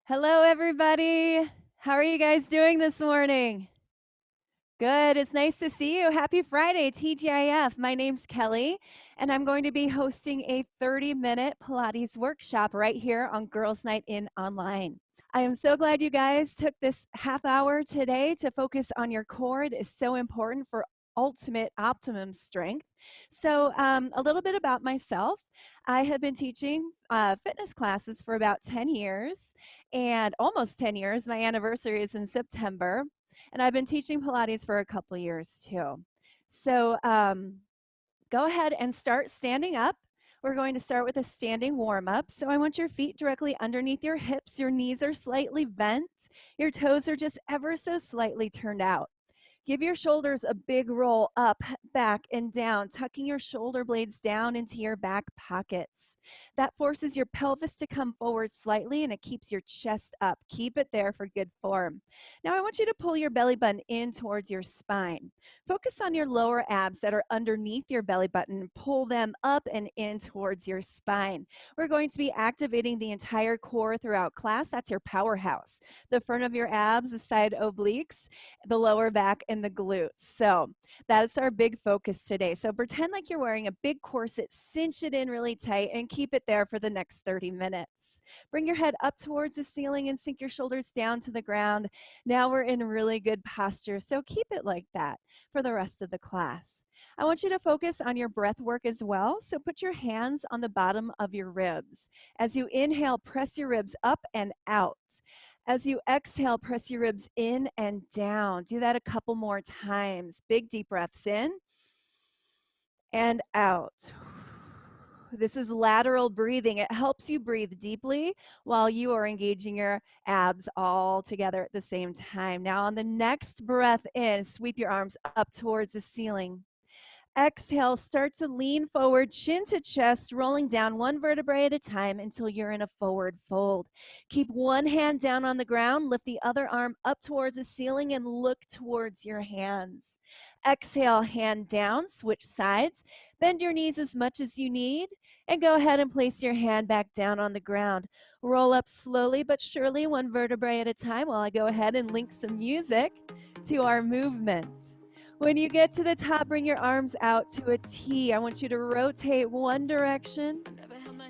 Hello, everybody. How are you guys doing this morning? Good. It's nice to see you. Happy Friday, TGIF. My name's Kelly, and I'm going to be hosting a 30-minute Pilates workshop right here on Girls Night In Online. I am so glad you guys took this half hour today to focus on your core. It is so important for ultimate optimum strength. So a little bit about myself. I have been teaching fitness classes for about 10 years and almost 10 years. My anniversary is in September. And I've been teaching Pilates for a couple years too. So go ahead and start standing up. We're going to start with a standing warm-up. So I want your feet directly underneath your hips. Your knees are slightly bent. Your toes are just ever so slightly turned out. Give your shoulders a big roll up, back, and down, tucking your shoulder blades down into your back pockets. That forces your pelvis to come forward slightly, and it keeps your chest up. Keep it there for good form. Now I want you to pull your belly button in towards your spine. Focus on your lower abs that are underneath your belly button. Pull them up and in towards your spine. We're going to be activating the entire core throughout class. That's your powerhouse. The front of your abs, the side obliques, the lower back, and the glutes. So that's our big focus today. So pretend like you're wearing a big corset, cinch it in really tight, and keep it there for the next 30 minutes. Bring your head up towards the ceiling and sink your shoulders down to the ground. Now we're in really good posture, so keep it like that for the rest of the class. I want you to focus on your breath work as well, so put your hands on the bottom of your ribs. As you inhale, press your ribs up and out. As you exhale, press your ribs in and down. Do that a couple more times. Big deep breaths in and out. This is lateral breathing. It helps you breathe deeply while you are engaging your abs all together at the same time. Now on the next breath in, sweep your arms up towards the ceiling. Exhale, start to lean forward, chin to chest, rolling down one vertebrae at a time until you're in a forward fold. Keep one hand down on the ground, lift the other arm up towards the ceiling and look towards your hands. Exhale, hand down, switch sides, bend your knees as much as you need, and go ahead and place your hand back down on the ground. Roll up slowly but surely, one vertebrae at a time, while I go ahead and link some music to our movement. When you get to the top, bring your arms out to a T. I want you to rotate one direction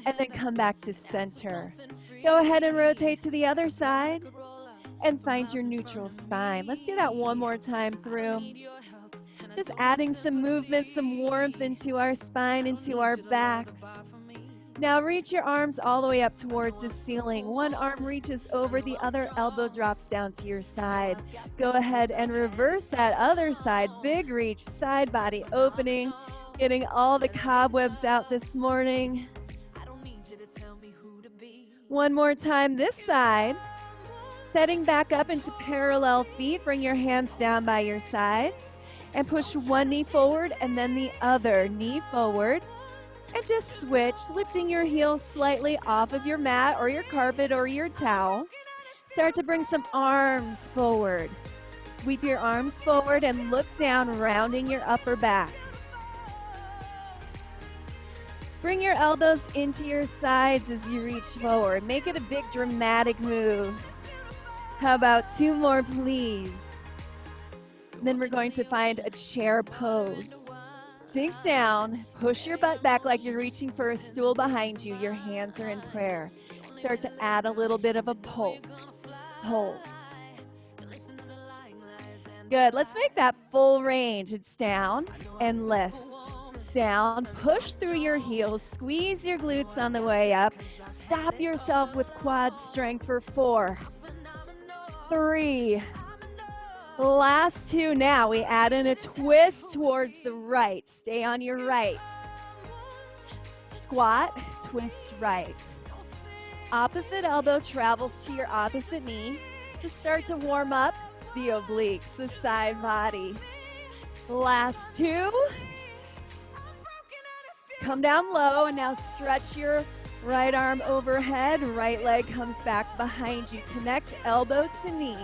and then come back to center. Go ahead and rotate to the other side and find your neutral spine. Let's do that one more time through. Just adding some movement, some warmth into our spine, into our backs. Now reach your arms all the way up towards the ceiling. One arm reaches over, the other elbow drops down to your side. Go ahead and reverse that other side. Big reach, side body opening, getting all the cobwebs out this morning. One more time this side. Setting back up into parallel feet. Bring your hands down by your sides and push one knee forward and then the other knee forward. And just switch, lifting your heels slightly off of your mat or your carpet or your towel. Start to bring some arms forward. Sweep your arms forward and look down, rounding your upper back. Bring your elbows into your sides as you reach forward. Make it a big dramatic move. How about two more, please? Then we're going to find a chair pose. Sink down, push your butt back like you're reaching for a stool behind you. Your hands are in prayer. Start to add a little bit of a pulse. Pulse. Good. Let's make that full range. It's down and lift. Down. Push through your heels. Squeeze your glutes on the way up. Stop yourself with quad strength for 4, 3, last 2. Now we add in a twist towards the right. Stay on your right. Squat, twist right. Opposite elbow travels to your opposite knee to start to warm up the obliques, the side body. Last 2. Come down low and now stretch your right arm overhead. Right leg comes back behind you. Connect elbow to knee.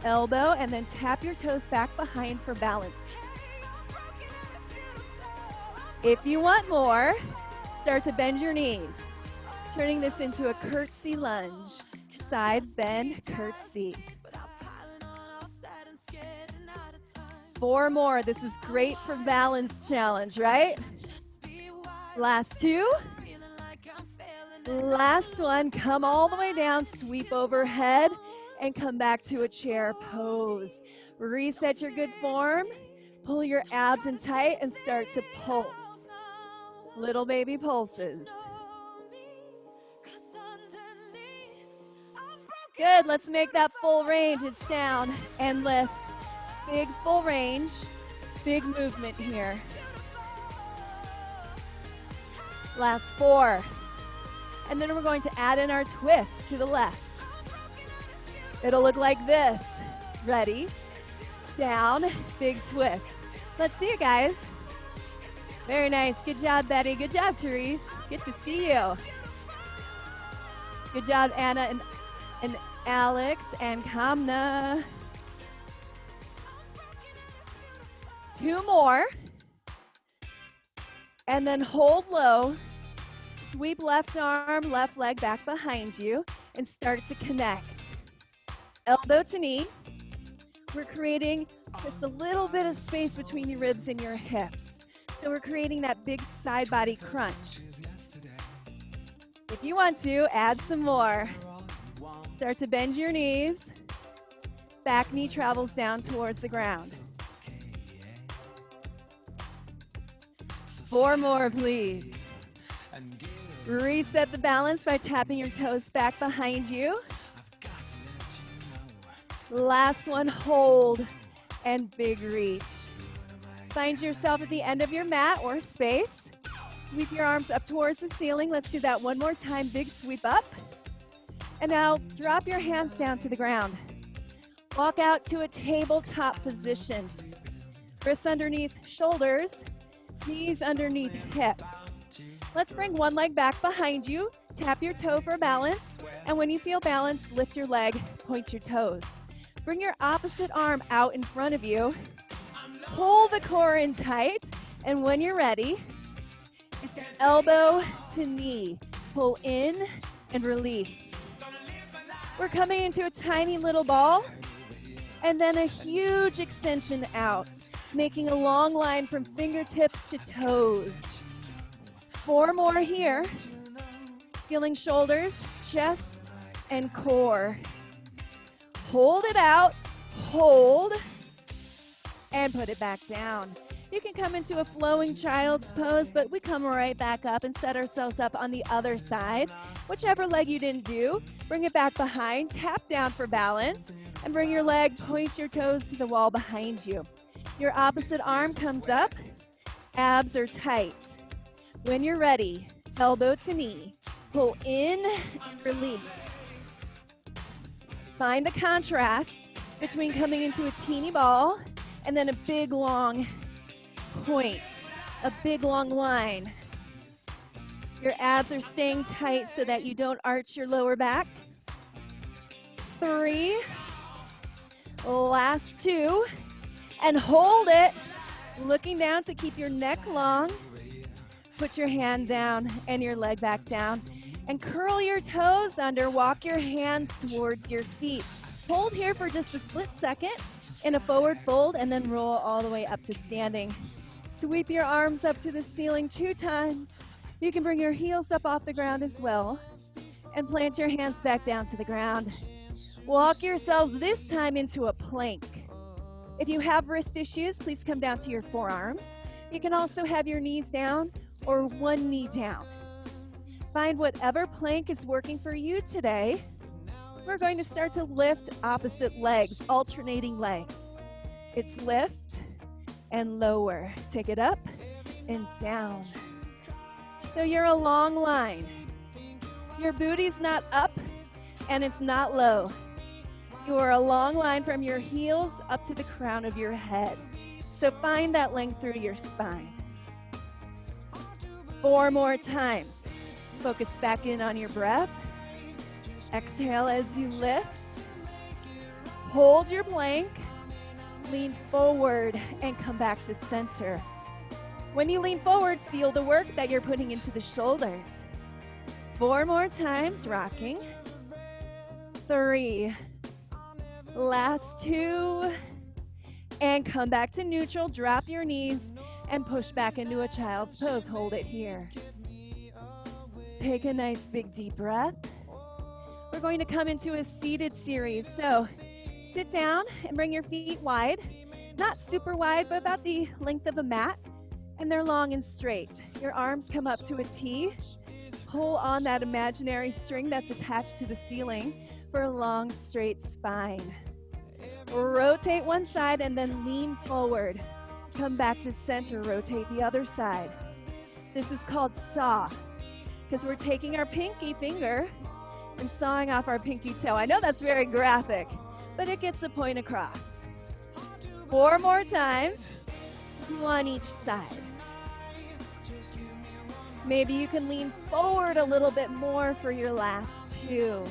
Elbow, and then tap your toes back behind for balance. If you want more, start to bend your knees, turning this into a curtsy lunge. side bend, curtsy. 4 more. This is great for balance challenge, right? Last 2. Last one. Come all the way down, sweep overhead, and come back to a chair pose. Reset your good form. Pull your abs in tight and start to pulse. Little baby pulses. Good. Let's make that full range. It's down and lift. Big full range, big movement here. Last 4. And then we're going to add in our twist to the left. It'll look like this. Ready? Down, big twist. Let's see it, guys. Very nice. Good job, Betty. Good job, Therese. Good to see you. Good job, Anna and Alex and Kamna. 2 more, and then hold low, sweep left arm, left leg back behind you, and start to connect. Elbow to knee. We're creating just a little bit of space between your ribs and your hips. So we're creating that big side body crunch. If you want to, add some more. Start to bend your knees. Back knee travels down towards the ground. 4 more, please. Reset the balance by tapping your toes back behind you. Last one, hold and big reach. Find yourself at the end of your mat or space. Sweep your arms up towards the ceiling. Let's do that one more time. Big sweep up. And now drop your hands down to the ground. Walk out to a tabletop position. Wrists underneath shoulders. Knees underneath hips. Let's bring one leg back behind you. Tap your toe for balance. And when you feel balance, lift your leg, point your toes. Bring your opposite arm out in front of you. Pull the core in tight. And when you're ready, it's elbow to knee. Pull in and release. We're coming into a tiny little ball. And then a huge extension out, making a long line from fingertips to toes. 4 more here. Feeling shoulders, chest, and core. Hold it out, hold, and put it back down. You can come into a flowing child's pose, but we come right back up and set ourselves up on the other side. Whichever leg you didn't do, bring it back behind, tap down for balance, and bring your leg, point your toes to the wall behind you. Your opposite arm comes up, abs are tight. When you're ready, elbow to knee, pull in and release. Find the contrast between coming into a teeny ball and then a big long point, a big long line. Your abs are staying tight so that you don't arch your lower back. 3, last 2, and hold it, looking down to keep your neck long. Put your hand down and your leg back down, and curl your toes under, walk your hands towards your feet. Hold here for just a split second in a forward fold, and then roll all the way up to standing. Sweep your arms up to the ceiling 2 times. You can bring your heels up off the ground as well, and plant your hands back down to the ground. Walk yourselves this time into a plank. If you have wrist issues, please come down to your forearms. You can also have your knees down or one knee down. Find whatever plank is working for you today. We're going to start to lift opposite legs, alternating legs. It's lift and lower. Take it up and down. So you're a long line. Your booty's not up and it's not low. You are a long line from your heels up to the crown of your head. So find that length through your spine. 4 more times. Focus back in on your breath. Exhale as you lift. Hold your plank. Lean forward and come back to center. When you lean forward, feel the work that you're putting into the shoulders. 4 more times, rocking. 3. Last 2. And come back to neutral. Drop your knees and push back into a child's pose. Hold it here. Take a nice big deep breath. We're going to come into a seated series. So sit down and bring your feet wide. Not super wide, but about the length of a mat. And they're long and straight. Your arms come up to a T. Pull on that imaginary string that's attached to the ceiling for a long, straight spine. Rotate one side and then lean forward. Come back to center, rotate the other side. This is called saw, because we're taking our pinky finger and sawing off our pinky toe. I know that's very graphic, but it gets the point across. 4 more times, 2 on each side. Maybe you can lean forward a little bit more for your last 2.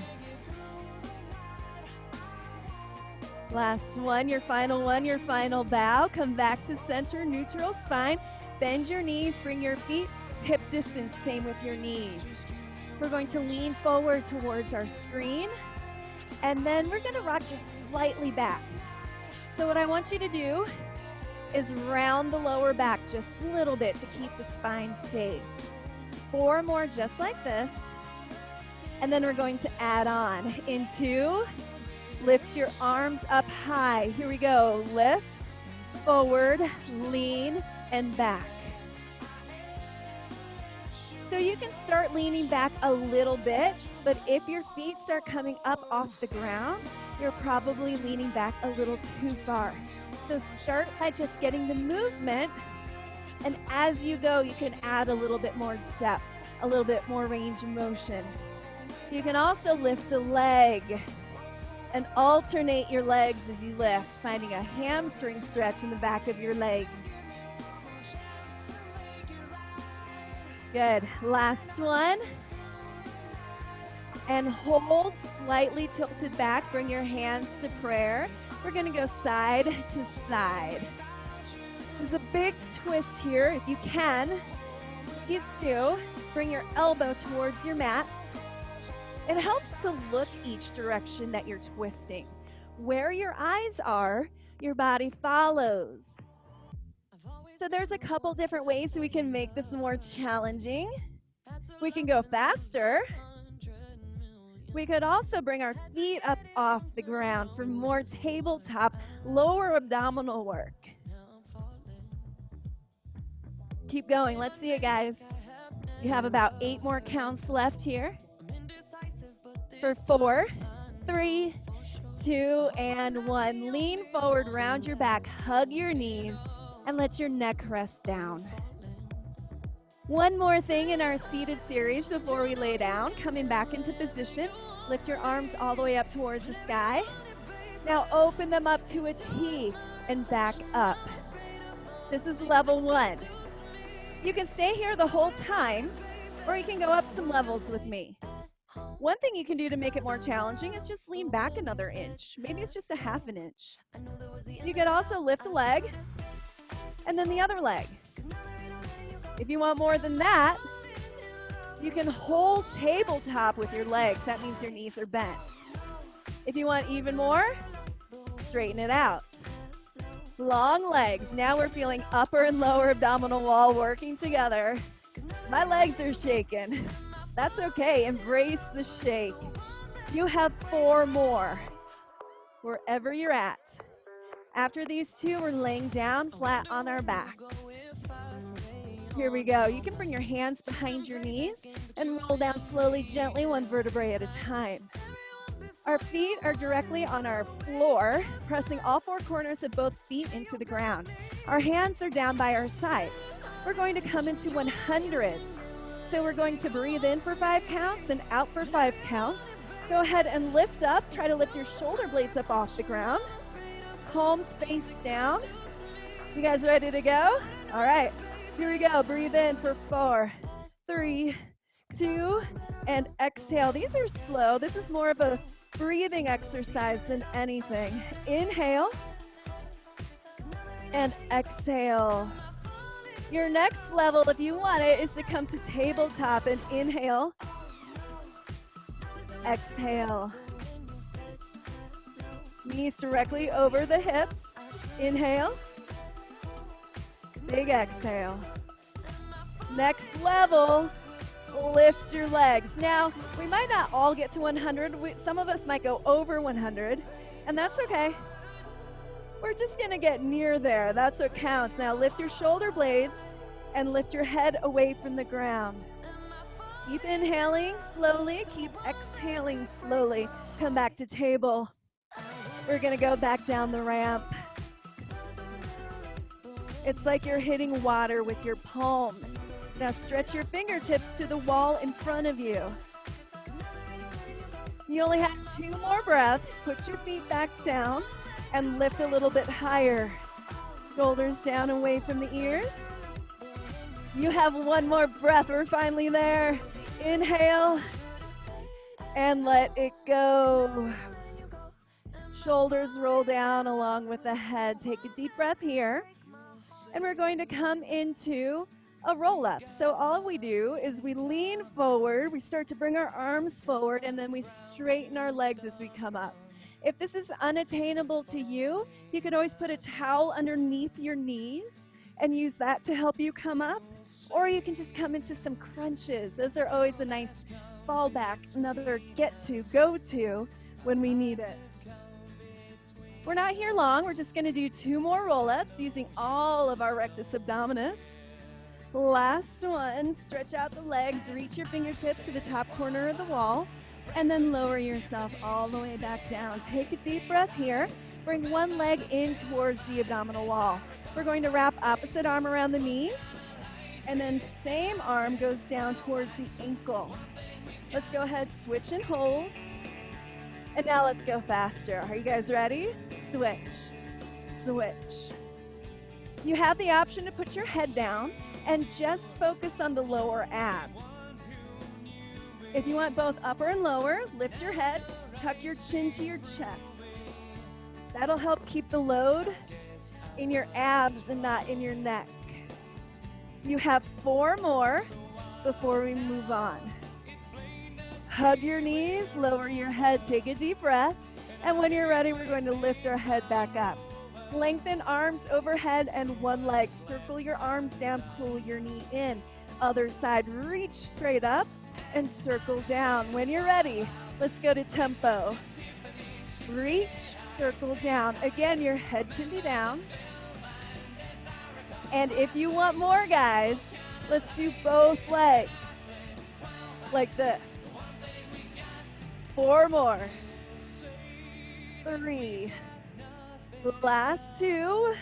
Last one, your final bow. Come back to center, neutral spine. Bend your knees, bring your feet hip distance, same with your knees. We're going to lean forward towards our screen, and then we're gonna rock just slightly back. So what I want you to do is round the lower back just a little bit to keep the spine safe. 4 more just like this, and then we're going to add on into lift your arms up high. Here we go. Lift, forward, lean, and back. So you can start leaning back a little bit, but if your feet start coming up off the ground, you're probably leaning back a little too far. So start by just getting the movement, and as you go, you can add a little bit more depth, a little bit more range of motion. You can also lift a leg and alternate your legs as you lift, finding a hamstring stretch in the back of your legs. Good. Last one. And hold slightly tilted back. Bring your hands to prayer. We're going to go side to side. This is a big twist here. If you can, please do. Bring your elbow towards your mat. It helps to look each direction that you're twisting. Where your eyes are, your body follows. So there's a couple different ways we can make this more challenging. We can go faster. We could also bring our feet up off the ground for more tabletop, lower abdominal work. Keep going. Let's see it, guys. You have about 8 more counts left here. For 4, 3, 2, and 1. Lean forward, round your back, hug your knees, and let your neck rest down. One more thing in our seated series before we lay down. Coming back into position. Lift your arms all the way up towards the sky. Now open them up to a T and back up. This is level 1. You can stay here the whole time, or you can go up some levels with me. One thing you can do to make it more challenging is just lean back another inch. Maybe it's just a ½ an inch. You could also lift a leg and then the other leg. If you want more than that, you can hold tabletop with your legs. That means your knees are bent. If you want even more, straighten it out. Long legs. Now we're feeling upper and lower abdominal wall working together. My legs are shaking. That's okay. Embrace the shake. You have 4 more, wherever you're at. After these 2, we're laying down flat on our backs. Here we go. You can bring your hands behind your knees and roll down slowly, gently, 1 vertebrae at a time. Our feet are directly on our floor, pressing all 4 corners of both feet into the ground. Our hands are down by our sides. We're going to come into 100s. So we're going to breathe in for 5 counts and out for 5 counts. Go ahead and lift up. Try to lift your shoulder blades up off the ground. Palms face down. You guys ready to go? All right, here we go. Breathe in for 4, 3, 2, and exhale. These are slow. This is more of a breathing exercise than anything. Inhale and exhale. Your next level, if you want it, is to come to tabletop and inhale. Exhale. Knees directly over the hips. Inhale. Big exhale. Next level, lift your legs. Now, we might not all get to 100. Some of us might go over 100, and that's okay. We're just gonna get near there. That's what counts. Now lift your shoulder blades and lift your head away from the ground. Keep inhaling slowly, keep exhaling slowly. Come back to table. We're gonna go back down the ramp. It's like you're hitting water with your palms. Now stretch your fingertips to the wall in front of you. You only have 2 more breaths. Put your feet back down and lift a little bit higher. Shoulders down away from the ears. You have 1 more breath. We're finally there. Inhale and let it go. Shoulders roll down along with the head. Take a deep breath here. And we're going to come into a roll-up. So all we do is we lean forward, we start to bring our arms forward, and then we straighten our legs as we come up. If this is unattainable to you, you could always put a towel underneath your knees and use that to help you come up. Or you can just come into some crunches. Those are always a nice fallback, another go-to when we need it. We're not here long. We're just going to do 2 more roll-ups using all of our rectus abdominis. Last one, stretch out the legs, reach your fingertips to the top corner of the wall, and then lower yourself all the way back down. Take a deep breath here. Bring one leg in towards the abdominal wall. We're going to wrap opposite arm around the knee, and then same arm goes down towards the ankle. Let's go ahead, switch and hold. And now let's go faster. Are you guys ready? Switch, switch. You have the option to put your head down and just focus on the lower abs. If you want both upper and lower, lift your head, tuck your chin to your chest. That'll help keep the load in your abs and not in your neck. You have 4 more before we move on. Hug your knees, lower your head, take a deep breath, and when you're ready, we're going to lift our head back up. Lengthen arms overhead and one leg. Circle your arms down, pull your knee in. Other side, reach straight up and circle down. When you're ready, let's go to tempo. Reach, circle down. Again, your head can be down. And if you want more, guys, let's do both legs like this. 4 more. 3. Last 2.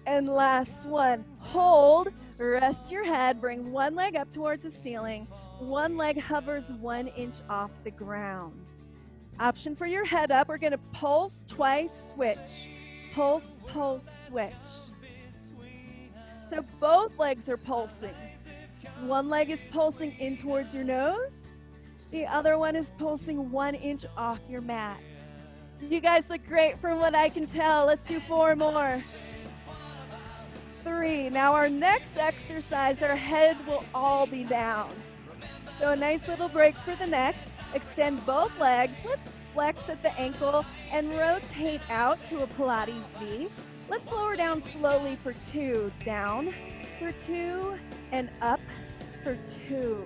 And last 1. Hold. Rest your head. Bring one leg up towards the ceiling. One leg hovers 1 inch off the ground. Option for your head up. We're going to pulse twice, switch. Pulse, pulse, switch. So both legs are pulsing. One leg is pulsing in towards your nose. The other one is pulsing 1 inch off your mat. You guys look great from what I can tell. Let's do 4 more. 3. Now our next exercise, our head will all be down. So a nice little break for the neck. Extend both legs. Let's flex at the ankle and rotate out to a Pilates V. Let's lower down slowly for 2. Down for 2 and up for 2.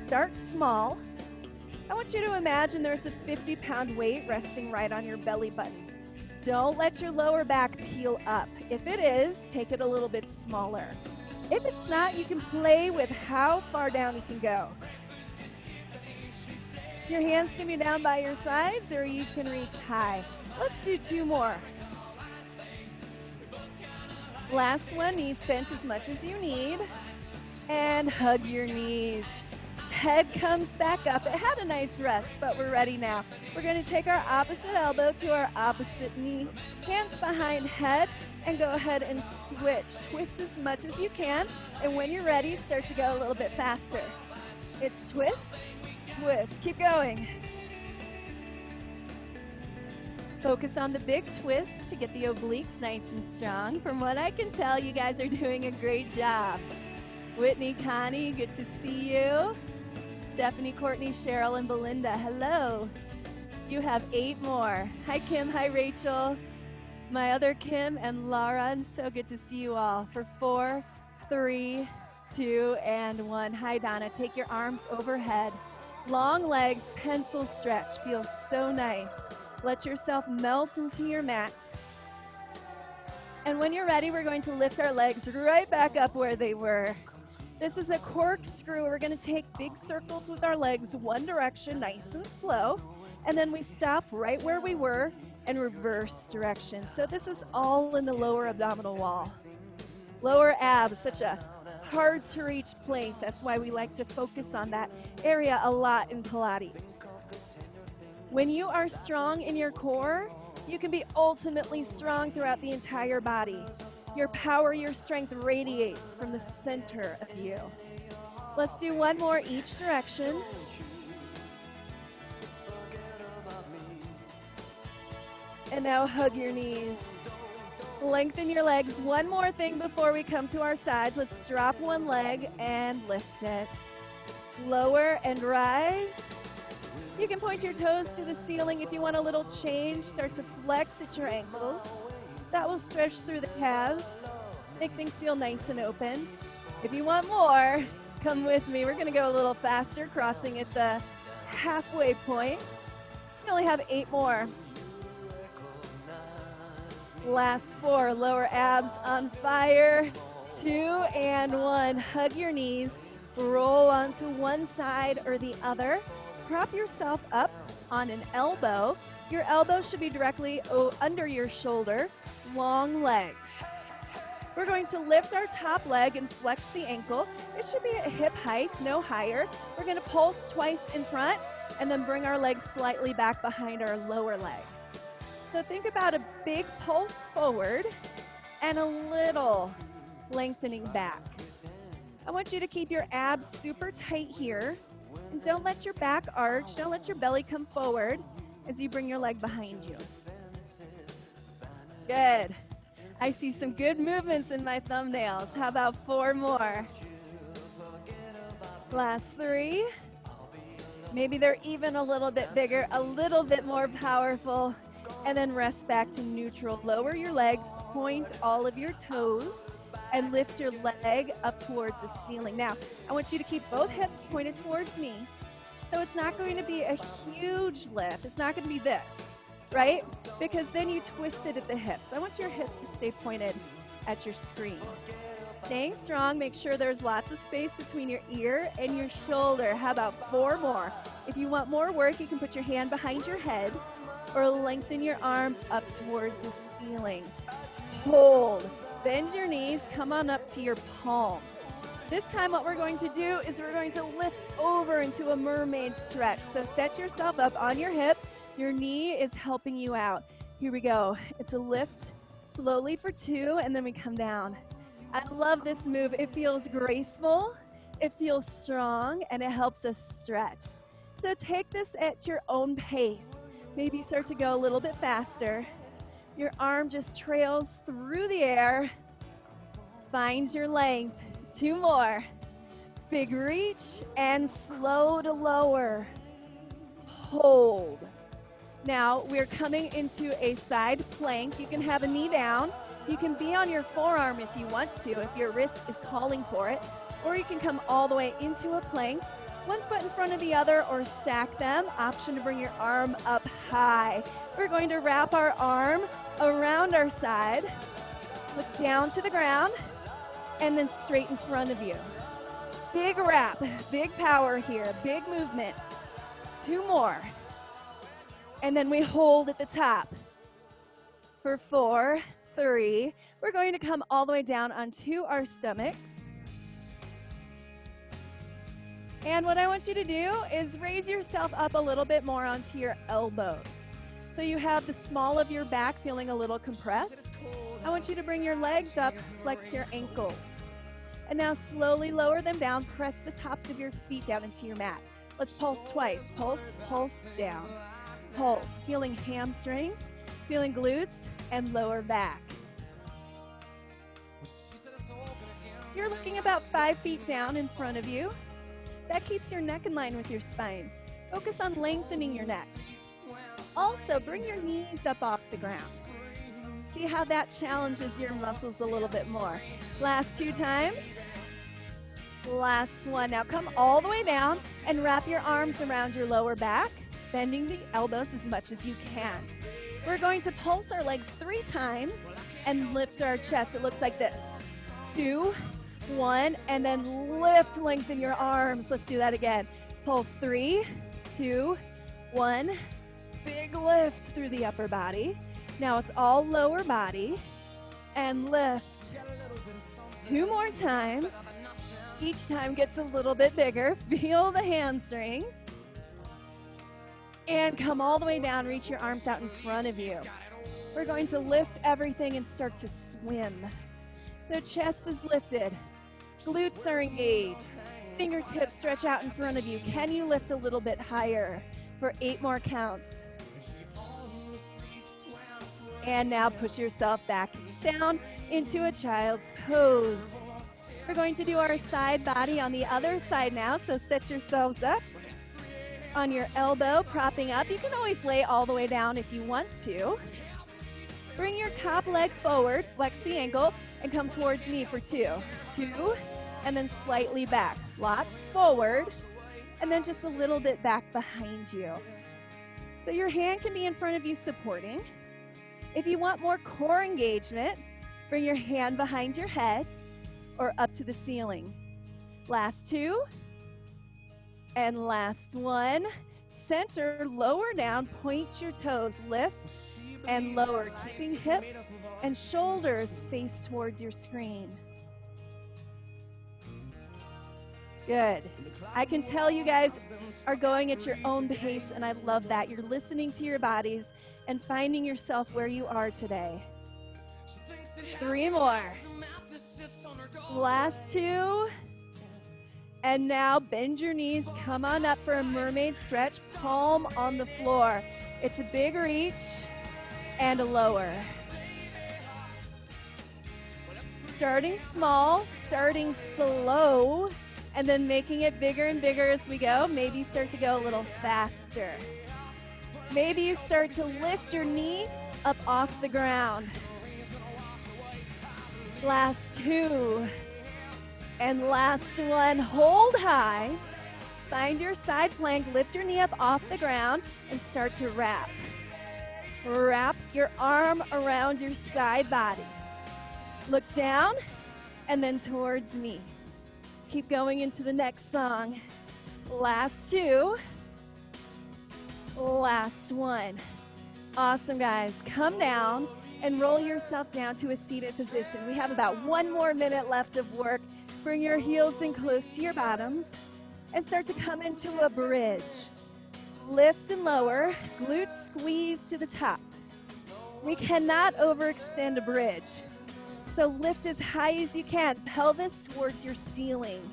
Start small. I want you to imagine there's a 50-pound weight resting right on your belly button. Don't let your lower back peel up. If it is, take it a little bit smaller. If it's not, you can play with how far down you can go. Your hands can be down by your sides or you can reach high. Let's do 2 more. Last one, knees bent as much as you need. And hug your knees. Head comes back up. It had a nice rest, but we're ready now. We're going to take our opposite elbow to our opposite knee. Hands behind head, and go ahead and switch. Twist as much as you can, and when you're ready, start to go a little bit faster. It's twist, twist. Keep going. Focus on the big twist to get the obliques nice and strong. From what I can tell, you guys are doing a great job. Whitney, Connie, good to see you. Stephanie, Courtney, Cheryl, and Belinda, hello. You have 8 more. Hi, Kim. Hi, Rachel. My other Kim and Lauren. So good to see you all. For 4, 3, 2, and 1. Hi, Donna. Take your arms overhead. Long legs, pencil stretch. Feels so nice. Let yourself melt into your mat. And when you're ready, we're going to lift our legs right back up where they were. This is a corkscrew. We're going to take big circles with our legs one direction, nice and slow. And then we stop right where we were and reverse direction. So this is all in the lower abdominal wall. Lower abs, such a hard to reach place. That's why we like to focus on that area a lot in Pilates. When you are strong in your core, you can be ultimately strong throughout the entire body. Your power, your strength radiates from the center of you. Let's do one more each direction. And now hug your knees. Lengthen your legs. One more thing before we come to our sides. Let's drop one leg and lift it. Lower and rise. You can point your toes to the ceiling if you want a little change. Start to flex at your ankles. That will stretch through the calves. Make things feel nice and open. If you want more, come with me. We're going to go a little faster, crossing at the halfway point. We only have 8 more. Last 4, lower abs on fire. 2 and 1. Hug your knees. Roll onto one side or the other. Prop yourself up on an elbow. Your elbow should be directly under your shoulder. Long legs. We're going to lift our top leg and flex the ankle. It should be at hip height, no higher. We're going to pulse twice in front and then bring our legs slightly back behind our lower leg. So think about a big pulse forward and a little lengthening back. I want you to keep your abs super tight here. And don't let your back arch, don't let your belly come forward as you bring your leg behind you. Good. I see some good movements in my thumbnails. How about 4 more? Last 3. Maybe they're even a little bit bigger, a little bit more powerful. And then rest back to neutral. Lower your leg, point all of your toes, and lift your leg up towards the ceiling. Now, I want you to keep both hips pointed towards me. So it's not going to be a huge lift. It's not going to be this, right? Because then you twist it at the hips. I want your hips to stay pointed at your screen. Staying strong, make sure there's lots of space between your ear and your shoulder. How about 4 more? If you want more work, you can put your hand behind your head or lengthen your arm up towards the ceiling. Hold. Bend your knees, come on up to your palm. This time what we're going to do is we're going to lift over into a mermaid stretch. So set yourself up on your hip. Your knee is helping you out. Here we go. It's a lift slowly for 2, and then we come down. I love this move. It feels graceful, it feels strong, and it helps us stretch. So take this at your own pace. Maybe start to go a little bit faster. Your arm just trails through the air. Find your length. 2 more. Big reach and slow to lower. Hold. Now we're coming into a side plank. You can have a knee down. You can be on your forearm if you want to, if your wrist is calling for it. Or you can come all the way into a plank. One foot in front of the other or stack them. Option to bring your arm up high. We're going to wrap our arm around our side. Look down to the ground and then straight in front of you. Big wrap, big power here, big movement. 2 more. And then we hold at the top. For 4, 3, we're going to come all the way down onto our stomachs. And what I want you to do is raise yourself up a little bit more onto your elbows. So you have the small of your back feeling a little compressed. I want you to bring your legs up, flex your ankles. And now slowly lower them down, press the tops of your feet down into your mat. Let's pulse twice. Pulse, pulse, down. Pulse, feeling hamstrings, feeling glutes, and lower back. You're looking about 5 feet down in front of you. That keeps your neck in line with your spine. Focus on lengthening your neck. Also, bring your knees up off the ground. See how that challenges your muscles a little bit more. Last 2 times. Last one. Now come all the way down and wrap your arms around your lower back, bending the elbows as much as you can. We're going to pulse our legs 3 times and lift our chest. It looks like this. 2, 1, and then lift, lengthen your arms. Let's do that again. Pulse 3, 2, 1. Big lift through the upper body. Now it's all lower body. And lift. 2 more times. Each time gets a little bit bigger. Feel the hamstrings. And come all the way down. Reach your arms out in front of you. We're going to lift everything and start to swim. So chest is lifted. Glutes are engaged. Fingertips stretch out in front of you. Can you lift a little bit higher for 8 more counts? And now push yourself back down into a child's pose. We're going to do our side body on the other side now, so set yourselves up on your elbow, propping up. You can always lay all the way down if you want to. Bring your top leg forward, flex the ankle, and come towards me for 2. 2, and then slightly back. Lots forward, and then just a little bit back behind you. So your hand can be in front of you supporting. If you want more core engagement, bring your hand behind your head or up to the ceiling. Last 2, and last 1. Center, lower down, point your toes, lift and lower, keeping hips and shoulders face towards your screen. Good. I can tell you guys are going at your own pace, and I love that. You're listening to your bodies and finding yourself where you are today. 3 more. Last 2. And now bend your knees. Come on up for a mermaid stretch. Palm on the floor. It's a big reach and a lower. Starting small, starting slow, and then making it bigger and bigger as we go. Maybe start to go a little faster. Maybe you start to lift your knee up off the ground. Last 2. And last 1. Hold high. Find your side plank. Lift your knee up off the ground and start to wrap. Wrap your arm around your side body. Look down and then towards me. Keep going into the next song. Last 2. Last 1. Awesome, guys. Come down and roll yourself down to a seated position. We have about 1 more minute left of work. Bring your heels in close to your bottoms and start to come into a bridge. Lift and lower, glutes squeeze to the top. We cannot overextend a bridge. So lift as high as you can, pelvis towards your ceiling.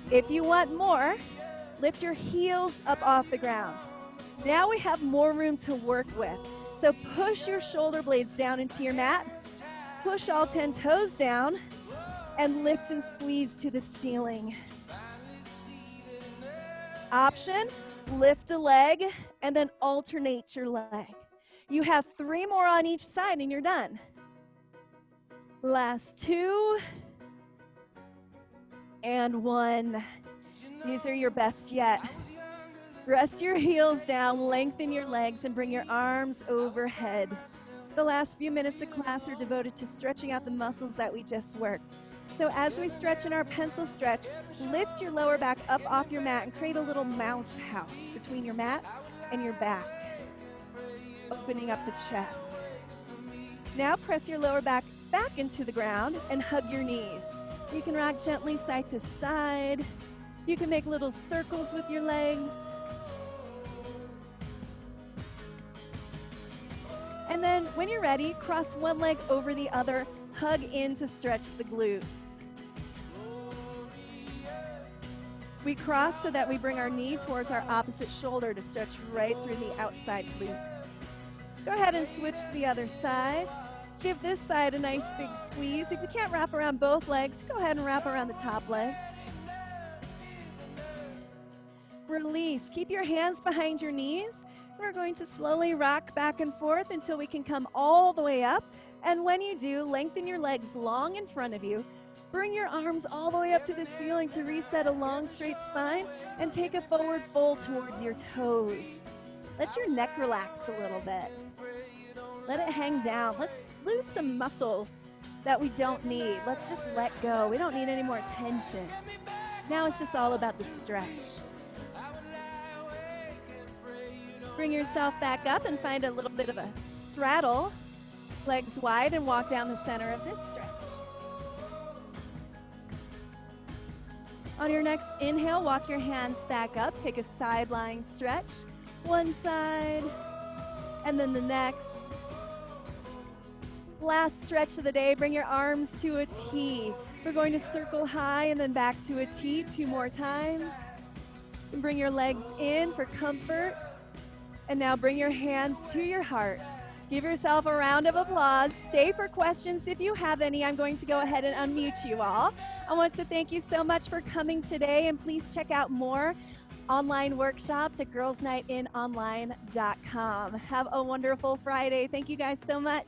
If you want more, lift your heels up off the ground. Now we have more room to work with. So push your shoulder blades down into your mat, push all 10 toes down, and lift and squeeze to the ceiling. Option, lift a leg and then alternate your leg. You have 3 more on each side and you're done. Last 2 and 1. These are your best yet. Rest your heels down, lengthen your legs, and bring your arms overhead. The last few minutes of class are devoted to stretching out the muscles that we just worked. So as we stretch in our pencil stretch, lift your lower back up off your mat and create a little mouse house between your mat and your back, opening up the chest. Now press your lower back into the ground and hug your knees. You can rock gently side to side. You can make little circles with your legs. And then when you're ready, cross one leg over the other, hug in to stretch the glutes. We cross so that we bring our knee towards our opposite shoulder to stretch right through the outside glutes. Go ahead and switch to the other side. Give this side a nice big squeeze. If you can't wrap around both legs, go ahead and wrap around the top leg. release. Keep your hands behind your knees. We're going to slowly rock back and forth until we can come all the way up. And when you do, lengthen your legs long in front of you. Bring your arms all the way up to the ceiling to reset a long, straight spine, and take a forward fold towards your toes. Let your neck relax a little bit. Let it hang down. Let's lose some muscle that we don't need. Let's just let go. We don't need any more tension. Now it's just all about the stretch. Bring yourself back up and find a little bit of a straddle. Legs wide and walk down the center of this stretch. On your next inhale, walk your hands back up. Take a side lying stretch. One side, and then the next. Last stretch of the day, bring your arms to a T. We're going to circle high and then back to a T 2 more times. And bring your legs in for comfort. And now bring your hands to your heart. Give yourself a round of applause. Stay for questions if you have any. I'm going to go ahead and unmute you all. I want to thank you so much for coming today, and please check out more online workshops at girlsnightinonline.com. Have a wonderful Friday. Thank you guys so much.